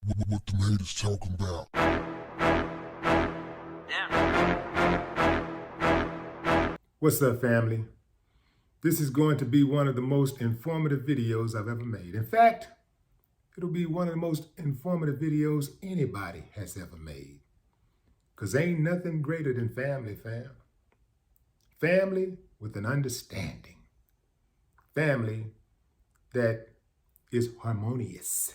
What the haters talking about? What's up, family? This is going to be one of the most informative videos I've ever made. In fact, it'll be one of the most informative videos anybody has ever made. Because ain't nothing greater than family, fam. Family with an understanding. Family that is harmonious.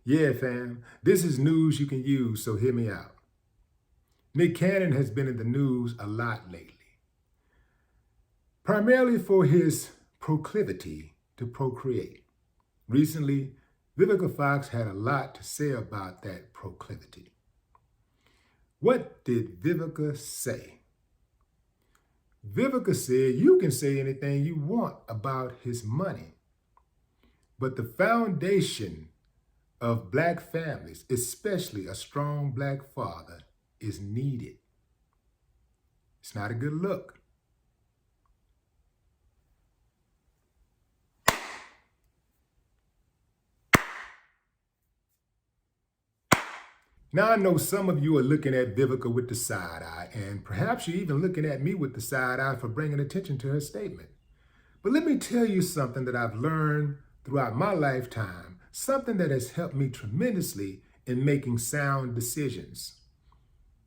Yeah, fam, this is news you can use, so hear me out. Nick Cannon has been in the news a lot lately, primarily for his proclivity to procreate. Recently, Vivica Fox had a lot to say about that proclivity. What did Vivica say? Vivica said you can say anything you want about his money, but the foundation of Black families, especially a strong Black father, is needed. It's not a good look. Now, I know some of you are looking at Vivica with the side eye, and perhaps you're even looking at me with the side eye for bringing attention to her statement. But let me tell you something that I've learned throughout my lifetime, something that has helped me tremendously in making sound decisions.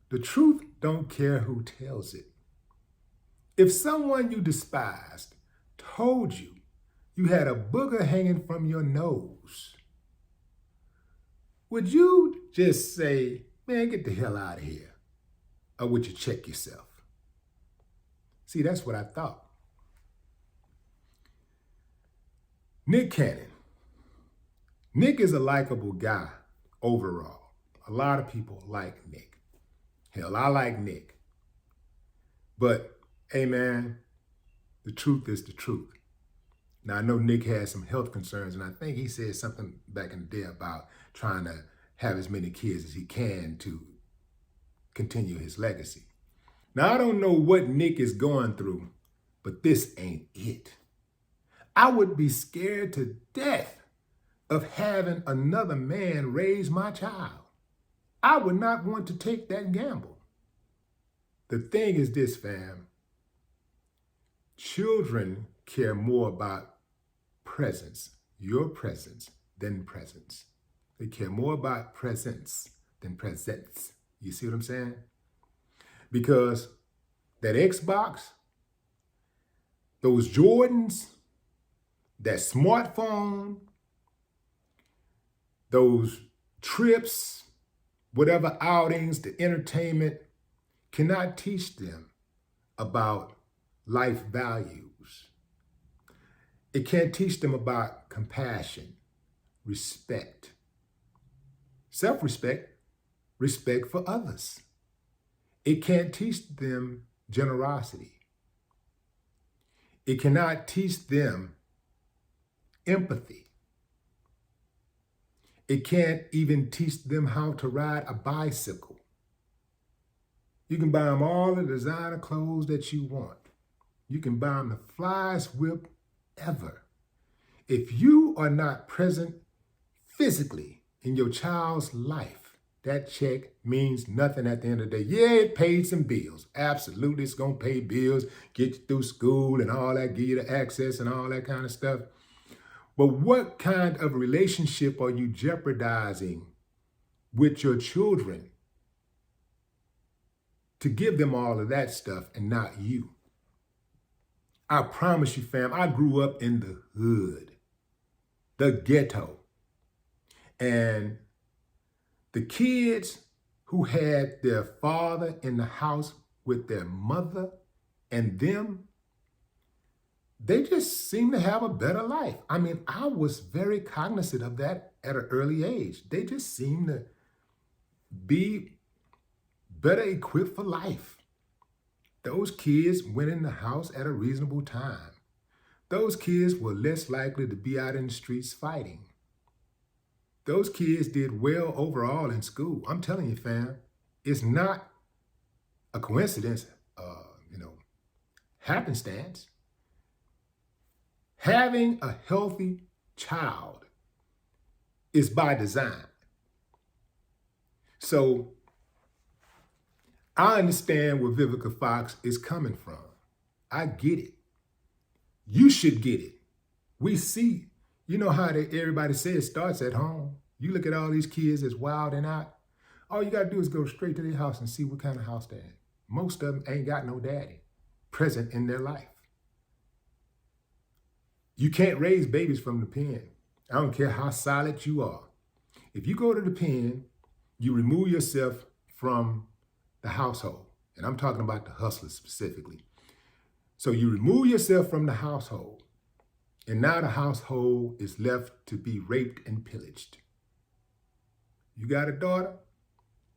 The truth don't care who tells it. If someone you despised told you you had a booger hanging from your nose, would you just say, man, get the hell out of here? Or would you check yourself? See, that's what I thought. Nick Cannon. Nick is a likable guy overall. A lot of people like Nick. Hell, I like Nick. But, hey man, the truth is the truth. Now, I know Nick has some health concerns, and I think he said something back in the day about trying to have as many kids as he can to continue his legacy. Now, I don't know what Nick is going through, but this ain't it. I would be scared to death of having another man raise my child. I would not want to take that gamble. The thing is this, fam. Children care more about presence, your presence, than presence. They care more about presence than presents. You see what I'm saying? Because that Xbox, those Jordans, that smartphone, those trips, whatever outings, the entertainment, cannot teach them about life values. It can't teach them about compassion, respect, self-respect, respect for others. It can't teach them generosity. It cannot teach them empathy. It can't even teach them how to ride a bicycle. You can buy them all the designer clothes that you want. You can buy them the flyest whip ever. If you are not present physically in your child's life, that check means nothing at the end of the day. Yeah, it paid some bills. Absolutely, it's going to pay bills, get you through school and all that, give you the access and all that kind of stuff. But what kind of relationship are you jeopardizing with your children to give them all of that stuff and not you? I promise you, fam, I grew up in the hood, the ghetto. And the kids who had their father in the house with their mother and them, they just seem to have a better life. I mean, I was very cognizant of that at an early age. They just seem to be better equipped for life. Those kids went in the house at a reasonable time. Those kids were less likely to be out in the streets fighting. Those kids did well overall in school. I'm telling you, fam, it's not a coincidence, happenstance. Having a healthy child is by design. So I understand where Vivica Fox is coming from. I get it. You should get it. We see, you know how everybody says it starts at home. You look at all these kids that's wild and out. All you got to do is go straight to their house and see what kind of house they're in. Most of them ain't got no daddy present in their life. You can't raise babies from the pen. I don't care how solid you are. If you go to the pen, you remove yourself from the household. And I'm talking about the hustlers specifically. So you remove yourself from the household. And now the household is left to be raped and pillaged. You got a daughter?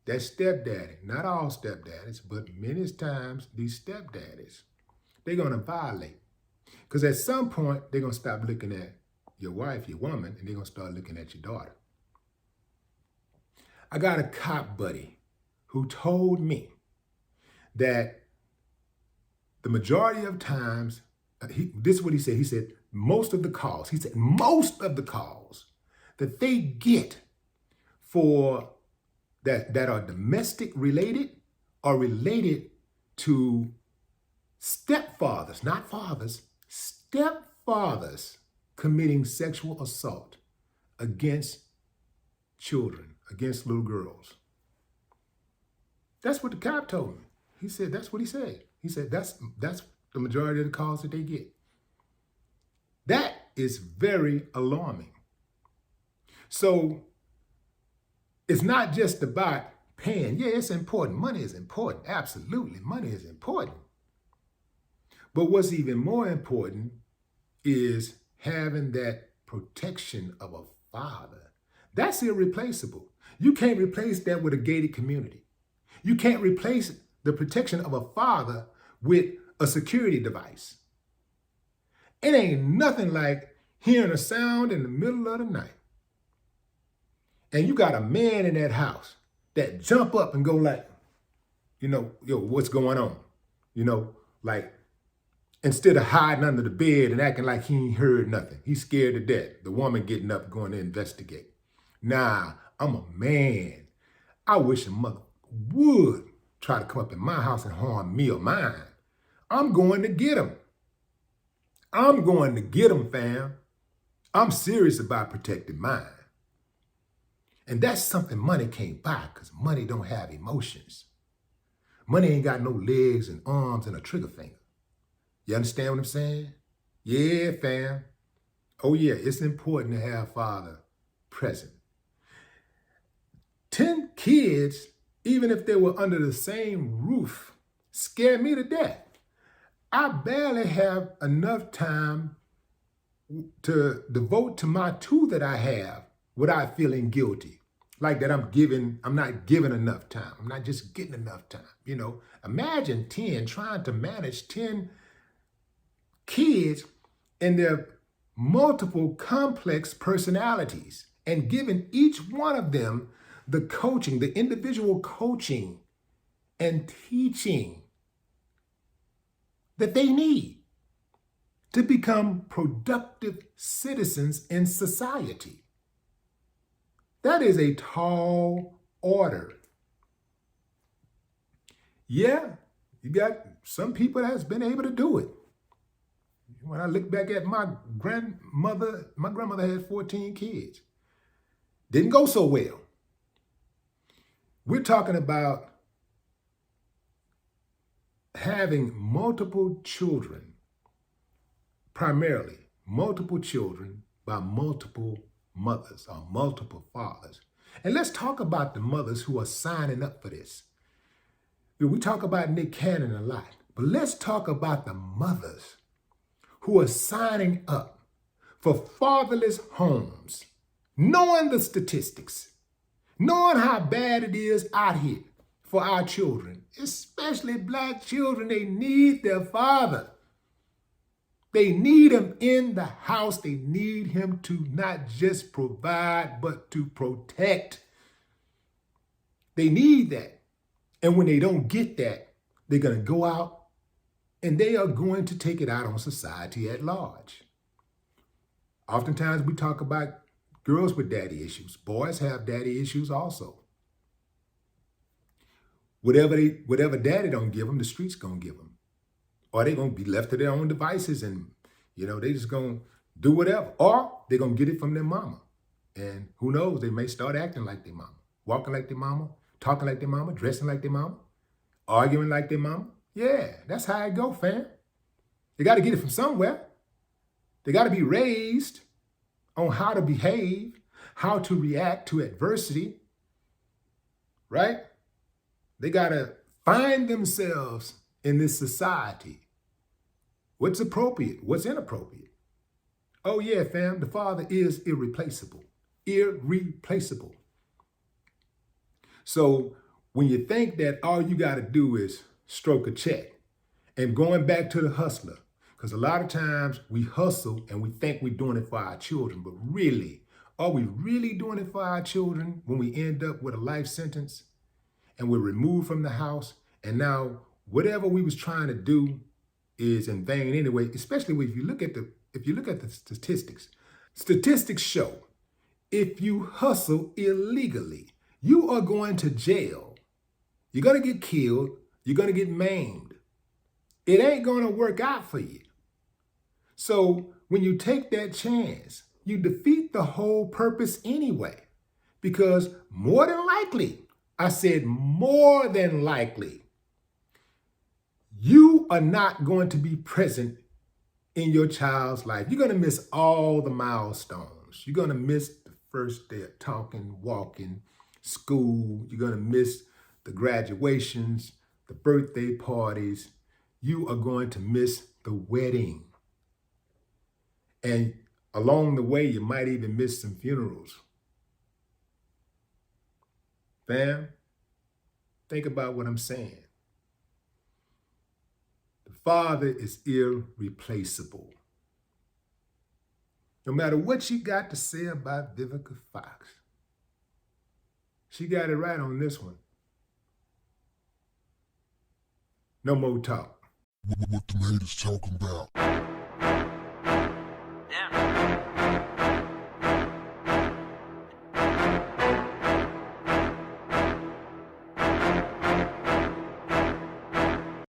That's stepdaddy. Not all stepdaddies, but many times these stepdaddies, they're going to violate. Because at some point, they're going to stop looking at your wife, your woman, and they're going to start looking at your daughter. I got a cop buddy who told me that the majority of times, this is what he said. He said, most of the calls that they get for that are domestic related are related to stepfathers, not fathers, stepfathers committing sexual assault against children, against little girls. That's what the cop told me. He said, that's what he said. He said, that's the majority of the calls that they get. That is very alarming. So it's not just about paying. Yeah, it's important. Money is important. Absolutely, money is important. But what's even more important is having that protection of a father. That's irreplaceable. You can't replace that with a gated community. You can't replace the protection of a father with a security device. It ain't nothing like hearing a sound in the middle of the night. And you got a man in that house that jump up and go like, yo, what's going on? Like instead of hiding under the bed and acting like he ain't heard nothing. He's scared to death. The woman getting up going to investigate. Nah, I'm a man. I wish a mother would try to come up in my house and harm me or mine. I'm going to get him. I'm going to get him, fam. I'm serious about protecting mine. And that's something money can't buy because money don't have emotions. Money ain't got no legs and arms and a trigger finger. You understand what I'm saying? Yeah, fam. Oh yeah, it's important to have father present. 10 kids, even if they were under the same roof, scare me to death. I barely have enough time to devote to my 2 that I have without feeling guilty. Like that I'm not giving enough time. I'm not just getting enough time. Imagine 10 trying to manage 10 kids and their multiple complex personalities and giving each one of them the coaching, the individual coaching and teaching that they need to become productive citizens in society. That is a tall order. Yeah, you got some people that's been able to do it. When I look back at my grandmother had 14 kids. Didn't go so well. We're talking about having multiple children, primarily multiple children by multiple mothers or multiple fathers. And let's talk about the mothers who are signing up for this. We talk about Nick Cannon a lot, but let's talk about the mothers who are signing up for fatherless homes, knowing the statistics, knowing how bad it is out here for our children, especially Black children. They need their father. They need him in the house. They need him to not just provide, but to protect. They need that. And when they don't get that, they're going to go out and they are going to take it out on society at large. Oftentimes we talk about girls with daddy issues. Boys have daddy issues also. Whatever daddy don't give them, the streets gonna give them. Or they gonna be left to their own devices and, they just gonna do whatever. Or they gonna get it from their mama. And who knows, they may start acting like their mama, walking like their mama, talking like their mama, dressing like their mama, arguing like their mama. Yeah, that's how it go, fam. They gotta get it from somewhere. They gotta be raised on how to behave, how to react to adversity, right? They gotta find themselves in this society. What's appropriate? What's inappropriate? Oh yeah, fam, the father is irreplaceable. Irreplaceable. So when you think that all you got to do is stroke a check, and going back to the hustler, because a lot of times we hustle and we think we're doing it for our children, but really, are we really doing it for our children when we end up with a life sentence and we're removed from the house, and now whatever we was trying to do is in vain anyway? Especially if you look at the statistics. Statistics show if you hustle illegally, you are going to jail. You're going to get killed. You're going to get maimed. It ain't going to work out for you. So when you take that chance, you defeat the whole purpose anyway. Because more than likely, I said more than likely, you are not going to be present in your child's life. You're going to miss all the milestones. You're going to miss the first day of talking, walking, school. You're going to miss the graduations, the birthday parties. You are going to miss the wedding. And along the way, you might even miss some funerals. Fam, think about what I'm saying. The father is irreplaceable. No matter what you got to say about Vivica Fox, she got it right on this one. No more talk. What the haters talking about? Yeah.